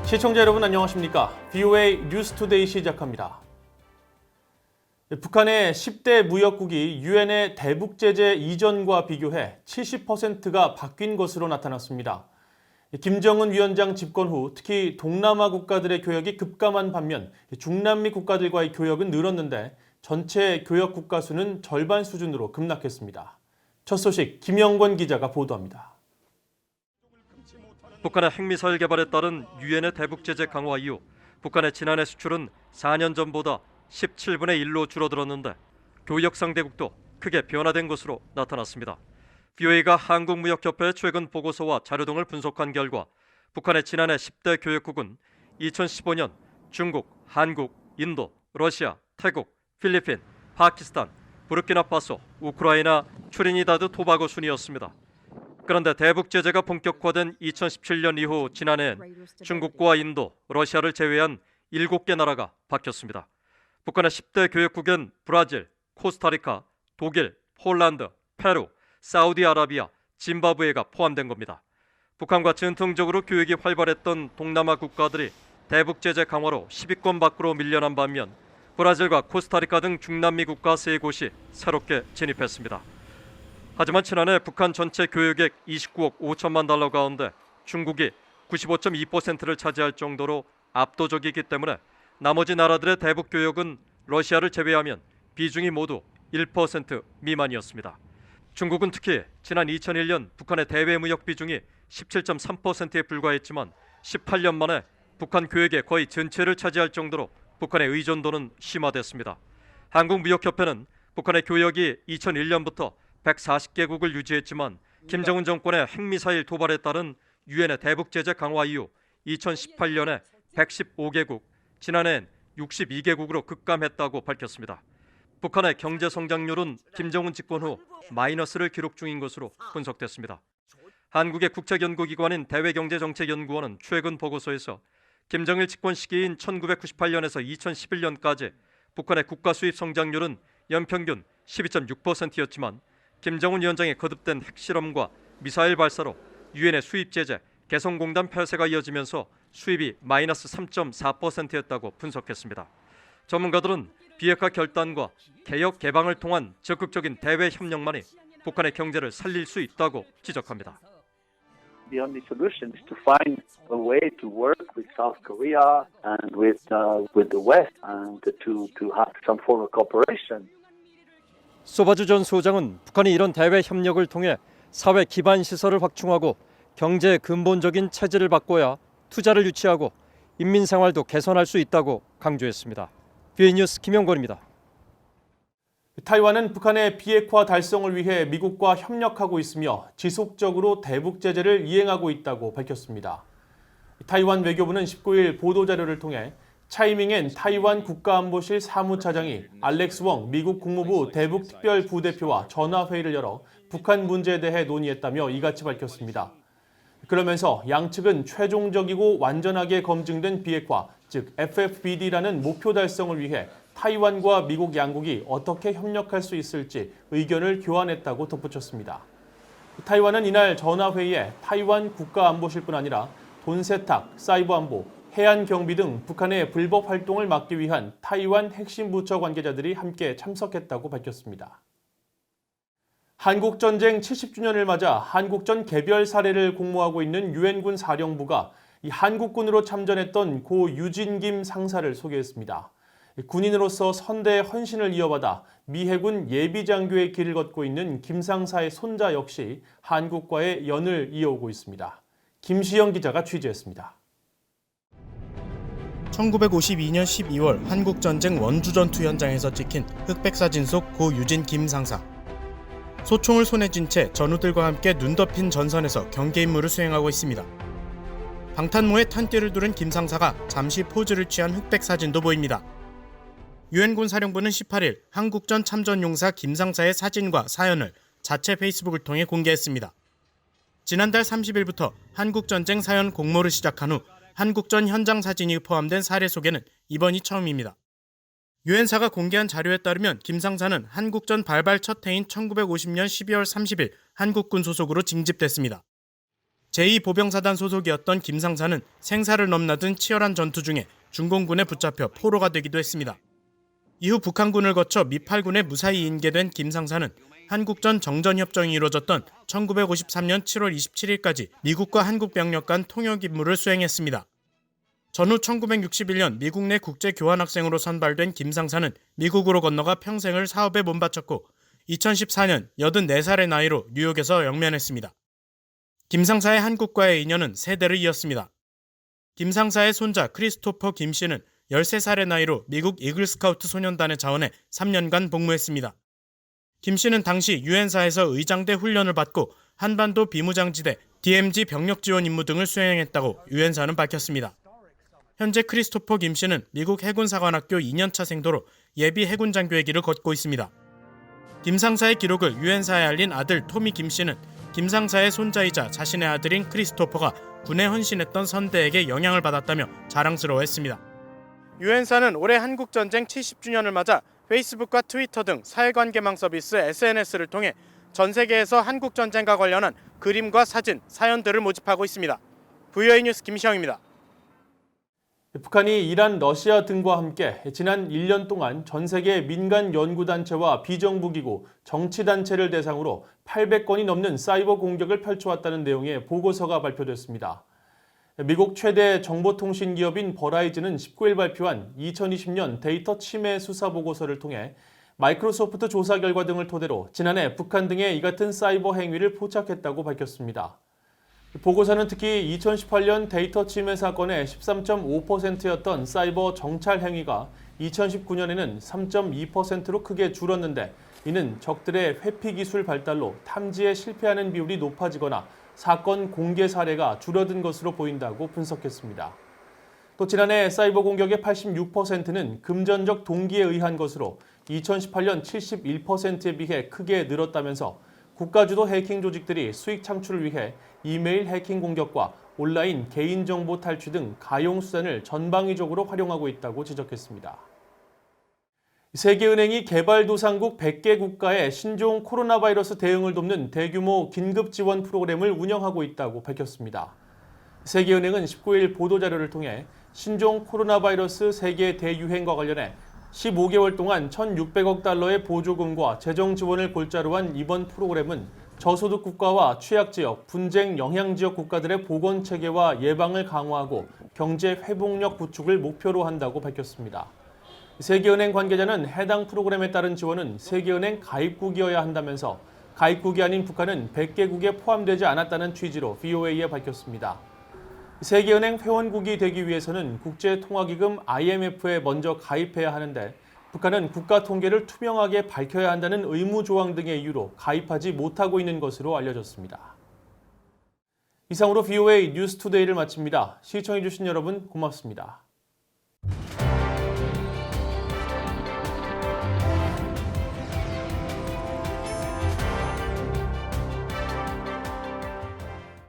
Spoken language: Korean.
시청자 여러분 안녕하십니까? VOA 뉴스투데이 시작합니다. 북한의 10대 무역국이 유엔의 대북 제재 이전과 비교해 70%가 바뀐 것으로 나타났습니다. 김정은 위원장 집권 후 특히 동남아 국가들의 교역이 급감한 반면 중남미 국가들과의 교역은 늘었는데 전체 교역 국가 수는 절반 수준으로 급락했습니다. 첫 소식 김영권 기자가 보도합니다. 북한의 핵미사일 개발에 따른 유엔의 대북 제재 강화 이후 북한의 지난해 수출은 4년 전보다 17분의 1로 줄어들었는데 교역 상대국도 크게 변화된 것으로 나타났습니다. VOA가 한국무역협회의 최근 보고서와 자료 등을 분석한 결과 북한의 지난해 10대 교역국은 2015년 중국, 한국, 인도, 러시아, 태국, 필리핀, 파키스탄, 부르키나파소, 우크라이나, 트리니다드 토바고 순이었습니다. 그런데 대북 제재가 본격화된 2017년 이후 지난해엔 중국과 인도, 러시아를 제외한 7개 나라가 바뀌었습니다. 북한의 10대 교역국엔 브라질, 코스타리카, 독일, 폴란드, 페루, 사우디아라비아, 짐바브웨가 포함된 겁니다. 북한과 전통적으로 교역이 활발했던 동남아 국가들이 대북 제재 강화로 10위권 밖으로 밀려난 반면 브라질과 코스타리카 등 중남미 국가 3곳이 새롭게 진입했습니다. 하지만 지난해 북한 전체 교역액 29억 5천만 달러 가운데 중국이 95.2%를 차지할 정도로 압도적이기 때문에 나머지 나라들의 대북 교역은 러시아를 제외하면 비중이 모두 1% 미만이었습니다. 중국은 특히 지난 2001년 북한의 대외 무역 비중이 17.3%에 불과했지만 18년 만에 북한 교역의 거의 전체를 차지할 정도로 북한의 의존도는 심화됐습니다. 한국무역협회는 북한의 교역이 2001년부터 140개국을 유지했지만 김정은 정권의 핵미사일 도발에 따른 유엔의 대북 제재 강화 이후 2018년에 115개국, 지난해엔 62개국으로 급감했다고 밝혔습니다. 북한의 경제 성장률은 김정은 집권 후 마이너스를 기록 중인 것으로 분석됐습니다. 한국의 국책연구기관인 대외경제정책연구원은 최근 보고서에서 김정일 집권 시기인 1998년에서 2011년까지 북한의 국가 수입 성장률은 연평균 12.6%였지만 김정은 위원장의 거듭된 핵실험과 미사일 발사로 유엔의 수입 제재, 개성공단 폐쇄가 이어지면서 수입이 마이너스 3.4%였다고 분석했습니다. 전문가들은 비핵화 결단과 개혁 개방을 통한 적극적인 대외 협력만이 북한의 경제를 살릴 수 있다고 지적합니다. The only solution is to find a way to work with South Korea and with the West and to have some form of cooperation. 소바주 전 소장은 북한이 이런 대외 협력을 통해 사회 기반 시설을 확충하고 경제의 근본적인 체질을 바꿔야 투자를 유치하고 인민 생활도 개선할 수 있다고 강조했습니다. VOA 뉴스 김영권입니다. 타이완은 북한의 비핵화 달성을 위해 미국과 협력하고 있으며 지속적으로 대북 제재를 이행하고 있다고 밝혔습니다. 타이완 외교부는 19일 보도자료를 통해 차이밍엔 타이완 국가안보실 사무차장이 알렉스 웡 미국 국무부 대북특별부대표와 전화회의를 열어 북한 문제에 대해 논의했다며 이같이 밝혔습니다. 그러면서 양측은 최종적이고 완전하게 검증된 비핵화, 즉 FFBD라는 목표 달성을 위해 타이완과 미국 양국이 어떻게 협력할 수 있을지 의견을 교환했다고 덧붙였습니다. 타이완은 이날 전화회의에 타이완 국가안보실뿐 아니라 돈 세탁, 사이버 안보, 해안 경비 등 북한의 불법 활동을 막기 위한 타이완 핵심 부처 관계자들이 함께 참석했다고 밝혔습니다. 한국전쟁 70주년을 맞아 한국전 개별 사례를 공모하고 있는 유엔군 사령부가 이 한국군으로 참전했던 고 유진김 상사를 소개했습니다. 군인으로서 선대의 헌신을 이어받아 미 해군 예비장교의 길을 걷고 있는 김 상사의 손자 역시 한국과의 연을 이어오고 있습니다. 김시영 기자가 취재했습니다. 1952년 12월 한국전쟁 원주전투 현장에서 찍힌 흑백사진 속 고 유진 김 상사. 소총을 손에 쥔 채 전우들과 함께 눈 덮인 전선에서 경계 임무를 수행하고 있습니다. 방탄모에 탄띠를 두른 김 상사가 잠시 포즈를 취한 흑백사진도 보입니다. 유엔군 사령부는 18일 한국전 참전용사 김 상사의 사진과 사연을 자체 페이스북을 통해 공개했습니다. 지난달 30일부터 한국전쟁 사연 공모를 시작한 후 한국전 현장 사진이 포함된 사례 소개는 이번이 처음입니다. 유엔사가 공개한 자료에 따르면 김 상사는 한국전 발발 첫 해인 1950년 12월 30일 한국군 소속으로 징집됐습니다. 제2보병사단 소속이었던 김상사는 생사를 넘나든 치열한 전투 중에 중공군에 붙잡혀 포로가 되기도 했습니다. 이후 북한군을 거쳐 미 8군에 무사히 인계된 김상사는 한국전 정전협정이 이루어졌던 1953년 7월 27일까지 미국과 한국 병력 간 통역 임무를 수행했습니다. 전후 1961년 미국 내 국제교환학생으로 선발된 김상사는 미국으로 건너가 평생을 사업에 몸바쳤고 2014년 84살의 나이로 뉴욕에서 영면했습니다. 김상사의 한국과의 인연은 세대를 이었습니다. 김상사의 손자 크리스토퍼 김 씨는 13살의 나이로 미국 이글스카우트 소년단에 자원해 3년간 복무했습니다. 김 씨는 당시 유엔사에서 의장대 훈련을 받고 한반도 비무장지대 DMZ 병력 지원 임무 등을 수행했다고 유엔사는 밝혔습니다. 현재 크리스토퍼 김 씨는 미국 해군사관학교 2년차 생도로 예비 해군 장교의 길을 걷고 있습니다. 김상사의 기록을 유엔사에 알린 아들 토미 김 씨는 김상사의 손자이자 자신의 아들인 크리스토퍼가 군에 헌신했던 선대에게 영향을 받았다며 자랑스러워했습니다. 유엔사는 올해 한국전쟁 70주년을 맞아 페이스북과 트위터 등 사회관계망 서비스 SNS를 통해 전 세계에서 한국전쟁과 관련한 그림과 사진, 사연들을 모집하고 있습니다. VOA 뉴스 김시영입니다. 북한이 이란, 러시아 등과 함께 지난 1년 동안 전 세계 민간 연구단체와 비정부기구, 정치단체를 대상으로 800건이 넘는 사이버 공격을 펼쳐왔다는 내용의 보고서가 발표됐습니다. 미국 최대 정보통신 기업인 버라이즌은 19일 발표한 2020년 데이터 침해 수사 보고서를 통해 마이크로소프트 조사 결과 등을 토대로 지난해 북한 등의 이 같은 사이버 행위를 포착했다고 밝혔습니다. 보고서는 특히 2018년 데이터 침해 사건의 13.5%였던 사이버 정찰 행위가 2019년에는 3.2%로 크게 줄었는데 이는 적들의 회피 기술 발달로 탐지에 실패하는 비율이 높아지거나 사건 공개 사례가 줄어든 것으로 보인다고 분석했습니다. 또 지난해 사이버 공격의 86%는 금전적 동기에 의한 것으로 2018년 71%에 비해 크게 늘었다면서 국가주도 해킹 조직들이 수익 창출을 위해 이메일 해킹 공격과 온라인 개인정보 탈취 등 가용 수단을 전방위적으로 활용하고 있다고 지적했습니다. 세계은행이 개발도상국 100개 국가의 신종 코로나 바이러스 대응을 돕는 대규모 긴급 지원 프로그램을 운영하고 있다고 밝혔습니다. 세계은행은 19일 보도자료를 통해 신종 코로나 바이러스 세계 대유행과 관련해 15개월 동안 1,600억 달러의 보조금과 재정 지원을 골자로 한 이번 프로그램은 저소득 국가와 취약지역, 분쟁 영향지역 국가들의 보건체계와 예방을 강화하고 경제 회복력 구축을 목표로 한다고 밝혔습니다. 세계은행 관계자는 해당 프로그램에 따른 지원은 세계은행 가입국이어야 한다면서 가입국이 아닌 북한은 100개국에 포함되지 않았다는 취지로 VOA에 밝혔습니다. 세계은행 회원국이 되기 위해서는 국제통화기금 IMF에 먼저 가입해야 하는데 북한은 국가 통계를 투명하게 밝혀야 한다는 의무 조항 등의 이유로 가입하지 못하고 있는 것으로 알려졌습니다. 이상으로 VOA 뉴스투데이를 마칩니다. 시청해주신 여러분 고맙습니다.